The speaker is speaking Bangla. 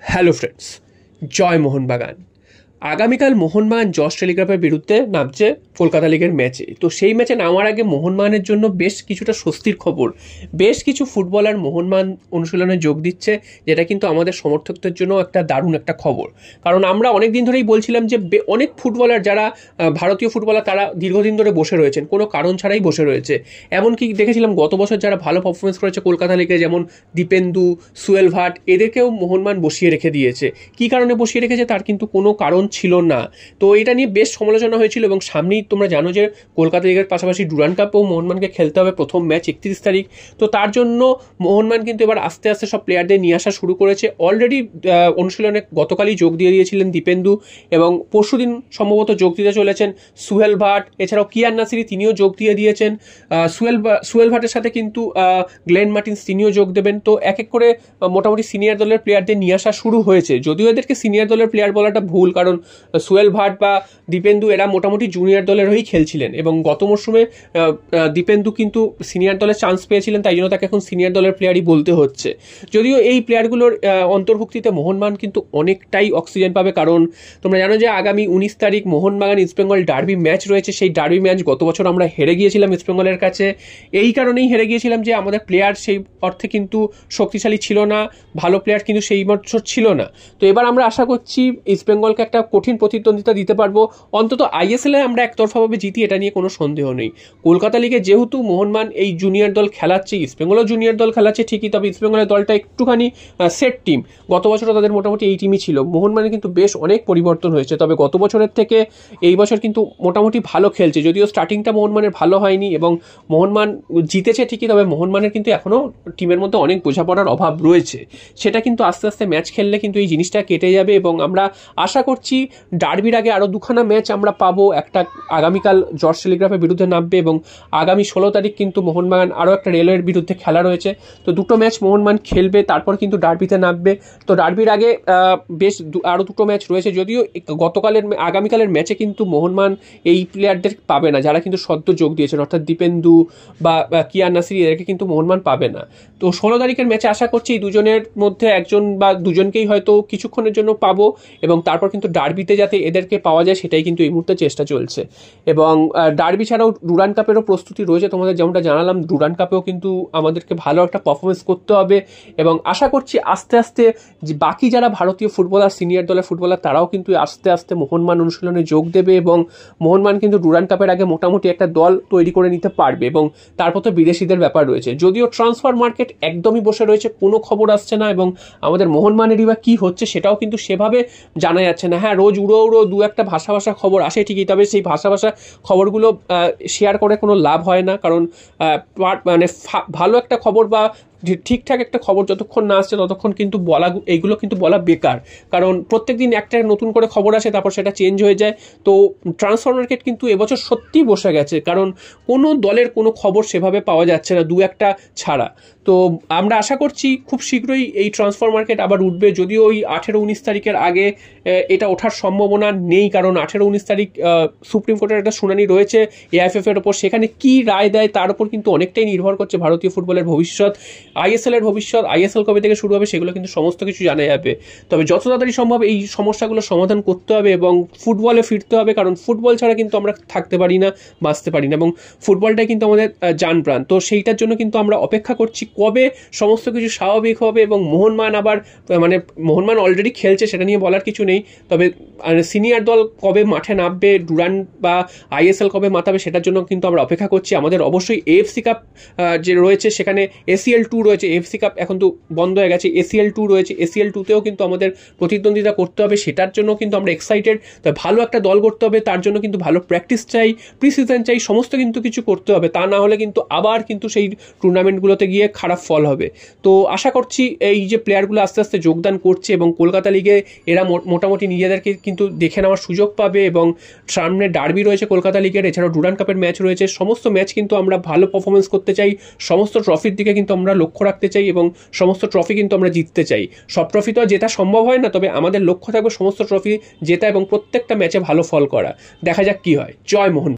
হ্যালো ফ্রেন্ডস, জয় মোহনবাগান। আগামীকাল মোহনবাগান জস টেলিগ্রাফের বিরুদ্ধে নামছে কলকাতা লিগের ম্যাচে। তো সেই ম্যাচে নামার আগে মোহনবাগানের জন্য বেশ কিছুটা স্বস্তির খবর। বেশ কিছু ফুটবলার মোহনবাগান অনুশীলনে যোগ দিচ্ছে, যেটা কিন্তু আমাদের সমর্থকদের জন্য একটা দারুণ একটা খবর। কারণ আমরা অনেক দিন ধরেই বলছিলাম যে অনেক ফুটবলার যারা ভারতীয় ফুটবলার তারা দীর্ঘদিন ধরে বসে রয়েছেন, কোনো কারণ ছাড়াই বসে রয়েছে। এমনকি দেখেছিলাম গত বছর যারা ভালো পারফরমেন্স করেছে কলকাতা লিগে, যেমন দীপেন্দু, সুয়েল ভাট, এদেরকেও মোহনবাগান বসিয়ে রেখে দিয়েছে। কী কারণে বসিয়ে রেখেছে তার কিন্তু কোনো কারণ ছিল না। তো এটা নিয়ে বেশ সমালোচনা হয়েছিল, এবং সামনেই তোমরা জানো যে কলকাতা লিগের পাশাপাশি ডুরান্ড কাপেও মোহনবাগানকে খেলতে হবে প্রথম ম্যাচ 31 তারিখ। তো তার জন্য মোহনবাগান কিন্তু এবার আস্তে আস্তে সব প্লেয়ারদের নিয়ে আসা শুরু করেছে। অলরেডি অনুশীলনে গতকালই যোগ দিয়ে দিয়েছিলেন দীপেন্দু, এবং পরশুদিন সম্ভবত যোগ দিতে চলেছেন সুহেল ভাট। এছাড়াও কিয়ান নাসিরি তিনিও যোগ দিয়ে দিয়েছেন। সুহেল ভাটের সাথে কিন্তু গ্লেন মার্টিন্স তিনিও যোগ দেবেন। তো এক এক করে মোটামুটি সিনিয়র দলের প্লেয়ারদের নিয়ে আসা শুরু হয়েছে। যদিও এদেরকে সিনিয়র দলের প্লেয়ার বলাটা ভুল, কারণ সুহেল ভাট বা দীপেন্দু এরা মোটামুটি জুনিয়র দলের হয়েই খেলছিলেন, এবং গত মরশুমে দীপেন্দু কিন্তু সিনিয়র দলের চান্স পেয়েছিলেন, তাই জন্য তাকে এখন সিনিয়র দলের প্লেয়ারই বলতে হচ্ছে। যদিও এই প্লেয়ারগুলোর অন্তর্ভুক্তিতে মোহনবাগান কিন্তু অনেকটাই অক্সিজেন পাবে, কারণ তোমরা জানো যে আগামী 19 তারিখ মোহনবাগান ইস্টবেঙ্গল ডার্বি ম্যাচ রয়েছে। সেই ডার্বি ম্যাচ গত বছর আমরা হেরে গিয়েছিলাম ইস্টবেঙ্গলের কাছে। এই কারণেই হেরে গিয়েছিলাম যে আমাদের প্লেয়ার সেই অর্থে কিন্তু শক্তিশালী ছিল না, ভালো প্লেয়ার কিন্তু সেই বছর ছিল না। তো এবার আমরা আশা করছি ইস্টবেঙ্গলকে একটা কঠিন প্রতিদ্বন্দ্বিতা দিতে পারবো। অন্তত আইএসএলে আমরা একতরফাভাবে জিতি, এটা নিয়ে কোনো সন্দেহ নেই। কলকাতা লিগে যেহেতু মোহনবাগান এই জুনিয়র দল খেলাচ্ছে, ইস্টবেঙ্গলও জুনিয়র দল খেলাচ্ছে ঠিকই, তবে ইস্টবেঙ্গলের দলটা একটুখানি সেট টিম। গত বছরও তাদের মোটামুটি এই টিমই ছিল। মোহনবাগানে কিন্তু বেশ অনেক পরিবর্তন হয়েছে, তবে গত বছরের থেকে এই বছর কিন্তু মোটামুটি ভালো খেলছে। যদিও স্টার্টিংটা মোহনবাগানের ভালো হয়নি, এবং মোহনবাগান জিতেছে ঠিকই, তবে মোহনবাগানের কিন্তু এখনও টিমের মধ্যে অনেক বোঝাপড়ার অভাব রয়েছে। সেটা কিন্তু আস্তে আস্তে ম্যাচ খেললে কিন্তু এই জিনিসটা কেটে যাবে, এবং আমরা আশা করছি ডার্বির আগে আরও দুখানা ম্যাচ আমরা পাবো। একটা আগামীকাল জর্জ টেলিগ্রাফের বিরুদ্ধে নামবে, এবং আগামী 16 তারিখ কিন্তু মোহনবাগান আরও একটা রেলওয়ের বিরুদ্ধে খেলা রয়েছে। তো দুটো ম্যাচ মোহনবাগান খেলবে, তারপর কিন্তু ডার্বিতে নামবে। তো ডার্বির আগে বেশ আরও দুটো ম্যাচ রয়েছে। যদিও আগামীকালের ম্যাচে কিন্তু মোহনবাগান এই প্লেয়ারদের পাবে না যারা কিন্তু সদ্য যোগ দিয়েছেন, অর্থাৎ দীপেন্দু বা কিয়ান নাসিরি, এদেরকে কিন্তু মোহনবাগান পাবে না। তো 16 তারিখের ম্যাচে আশা করছি এই দুজনের মধ্যে একজন বা দুজনকেই হয়তো কিছুক্ষণের জন্য পাবো, এবং তারপর কিন্তু ডার্বিতে যাতে এদেরকে পাওয়া যায় সেটাই কিন্তু এই মুহূর্তে চেষ্টা চলছে। এবং ডার্বি ছাড়াও ডুরান্ড কাপেরও প্রস্তুতি রয়েছে। তোমাদের যেমনটা জানালাম, ডুরান্ড কাপেও কিন্তু আমাদেরকে ভালো একটা পারফরমেন্স করতে হবে, এবং আশা করছি আস্তে আস্তে যে বাকি যারা ভারতীয় ফুটবলার, সিনিয়র দলের ফুটবলার, তারাও কিন্তু আস্তে আস্তে মোহনবাগান অনুশীলনে যোগ দেবে, এবং মোহনবাগান কিন্তু ডুরান্ড কাপের আগে মোটামুটি একটা দল তৈরি করে নিতে পারবে। এবং তারপর তো বিদেশিদের ব্যাপার রয়েছে। যদিও ট্রান্সফার মার্কেট একদমই বসে রয়েছে, কোনো খবর আসছে না, এবং আমাদের মোহনবাগানেরই বা কী হচ্ছে সেটাও কিন্তু সেভাবে জানা যাচ্ছে না। হ্যাঁ, রোজ উড়ো উড়ো দু একটা ভাষা খবর আসে ঠিকই, তবে সেই ভাষা খবরগুলো শেয়ার করে কোনো লাভ হয় না, কারণ মানে ভালো একটা খবর বা ঠিকঠাক একটা খবর যতক্ষণ না আসছে ততক্ষণ কিন্তু এইগুলো কিন্তু বলা বেকার, কারণ প্রত্যেকদিন একটা নতুন করে খবর আসে, তারপর সেটা চেঞ্জ হয়ে যায়। তো ট্রান্সফার মার্কেট কিন্তু এবছর সত্যিই বসে গেছে, কারণ কোনো দলের কোনো খবর সেভাবে পাওয়া যাচ্ছে না, দু একটা ছাড়া। তো আমরা আশা করছি খুব শীঘ্রই এই ট্রান্সফার মার্কেট আবার উঠবে। যদিও ওই 18-19 তারিখের আগে এটা ওঠার সম্ভাবনা নেই, কারণ 18-19 তারিখ সুপ্রিম কোর্টের একটা শুনানি রয়েছে এআইএফএফ এর ওপর। সেখানে কি রায় দেয় তার উপর কিন্তু অনেকটাই নির্ভর করছে ভারতীয় ফুটবলের ভবিষ্যৎ, আইএসএল এর ভবিষ্যৎ। আইএসএল কবে থেকে শুরু হবে সেগুলো কিন্তু সমস্ত কিছু জানা যাবে। তবে যত তাড়াতাড়ি সম্ভব এই সমস্যাগুলো সমাধান করতে হবে, এবং ফুটবলে ফিরতে হবে, কারণ ফুটবল ছাড়া কিন্তু আমরা থাকতে পারি না, বাঁচতে পারি না, এবং ফুটবলটাই কিন্তু আমাদের জান প্রাণ। তো সেইটার জন্য কিন্তু আমরা অপেক্ষা করছি কবে সমস্ত কিছু স্বাভাবিক হবে, এবং মোহনবাগান আবার মানে মোহনবাগান অলরেডি খেলছে, সেটা নিয়ে বলার কিছু নেই, তবে সিনিয়র দল কবে মাঠে নামবে, ডুরান্ড বা আইএসএল কবে মাতাবে, সেটার জন্য কিন্তু আমরা অপেক্ষা করছি। আমাদের অবশ্যই এএফসি কাপ যে রয়েছে, সেখানে এসিএল 2 রয়েছে। এএফসি কাপ এখন তো বন্ধ হয়ে গেছে, এসিএল 2 রয়েছে। এসিএল 2তেও কিন্তু আমাদের প্রতিদ্বন্দ্বিতা করতে হবে, সেটার জন্য কিন্তু আমরা এক্সাইটেড। তবে ভালো একটা দল করতে হবে, তার জন্য কিন্তু ভালো প্র্যাকটিস চাই, প্রি সিজন চাই, সমস্ত কিন্তু কিছু করতে হবে। তা না হলে কিন্তু আবার কিন্তু সেই টুর্নামেন্টগুলোতে গিয়ে খারাপ ফল হবে। তো আশা করছি এই যে প্লেয়ারগুলো আস্তে আস্তে যোগদান করছে, এবং কলকাতা লিগে এরা মোটামুটি নিজেদেরকে কিন্তু দেখে নেওয়ার সুযোগ পাবে, এবং সামনে ডার্বি রয়েছে কলকাতা লিগের, এছাড়াও ডুরান্ড কাপের ম্যাচ রয়েছে। সমস্ত ম্যাচ কিন্তু আমরা ভালো পারফরমেন্স করতে চাই, সমস্ত ট্রফির দিকে কিন্তু আমরা লক্ষ্য রাখতে চাই, এবং সমস্ত ট্রফি কিন্তু আমরা জিততে চাই। সব ট্রফি তো আর জেতা সম্ভব হয় না, তবে আমাদের লক্ষ্য থাকবে সমস্ত ট্রফি জেতা এবং প্রত্যেকটা ম্যাচে ভালো ফল করা। দেখা যাক কি হয়। জয় মোহন।